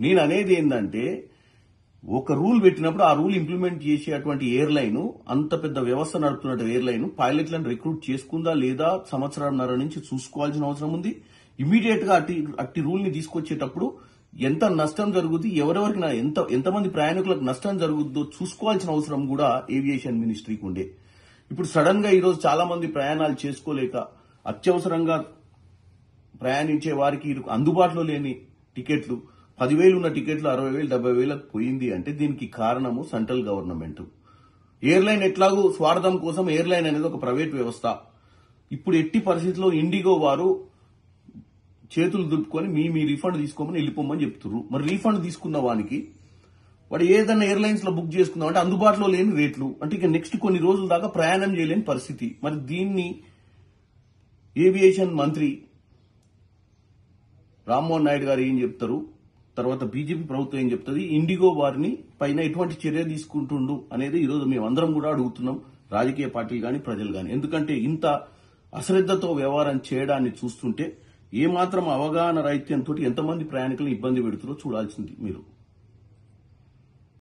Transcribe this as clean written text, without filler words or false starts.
నేను అనేది ఏంటంటే ఒక రూల్ పెట్టినప్పుడు ఆ రూల్ ఇంప్లిమెంట్ చేసేటువంటి ఎయిర్లైన్, అంత పెద్ద వ్యవస్థ నడుపుతున్న ఎయిర్లైన్ పైలట్లను రిక్రూట్ చేసుకుందా లేదా సంవత్సరంన్నర నుంచి చూసుకోవాల్సిన అవసరం ఉంది. ఇమీడియట్ గా అట్టి రూల్ ని తీసుకొచ్చేటప్పుడు ఎంత నష్టం జరుగుద్ది, ఎవరెవరికి ఎంతమంది ప్రయాణికులకు నష్టం జరుగుద్దో చూసుకోవాల్సిన అవసరం కూడా ఏవియేషన్ మినిస్ట్రీకి ఉండే. ఇప్పుడు సడన్ గా ఈరోజు చాలా మంది ప్రయాణాలు చేసుకోలేక అత్యవసరంగా ప్రయాణించే వారికి అందుబాటులో లేని టికెట్లు 10,000 ఉన్న టికెట్లు 60,000 70,000కు పోయింది అంటే దీనికి కారణము సెంట్రల్ గవర్నమెంట్. ఎయిర్లైన్ ఎట్లాగూ స్వార్థం కోసం ఎయిర్లైన్ అనేది ఒక ప్రైవేట్ వ్యవస్థ. ఇప్పుడు ఎట్టి పరిస్థితుల్లో ఇండిగో వారు చేతులు దులుపుకొని మీ రీఫండ్ తీసుకోమని వెళ్ళిపోమని చెప్తున్నారు. మరి రీఫండ్ తీసుకున్న వానికి వాడు ఏదైనా ఎయిర్లైన్స్ లో బుక్ చేసుకుందాం అంటే అందుబాటులో లేని రేట్లు, అంటే ఇక నెక్స్ట్ కొన్ని రోజుల దాకా ప్రయాణం చేయలేని పరిస్థితి. మరి దీన్ని ఏవియేషన్ మంత్రి రామ్మోహన్ నాయుడు గారు ఏం చెప్తారు, తర్వాత బీజేపీ ప్రభుత్వం ఏం చెప్తుంది, ఇండిగో వారిని పైన ఎటువంటి చర్య తీసుకుంటుండు అనేది ఈరోజు మేమందరం కూడా అడుగుతున్నాం, రాజకీయ పార్టీలు కానీ ప్రజలు కానీ. ఎందుకంటే ఇంత అశ్రద్ధతో వ్యవహారం చేయడాన్ని చూస్తుంటే ఏమాత్రం అవగాహన రాహిత్యంతో ఎంతమంది ప్రయాణికులను ఇబ్బంది పెడుతున్నారో చూడాల్సింది మీరు.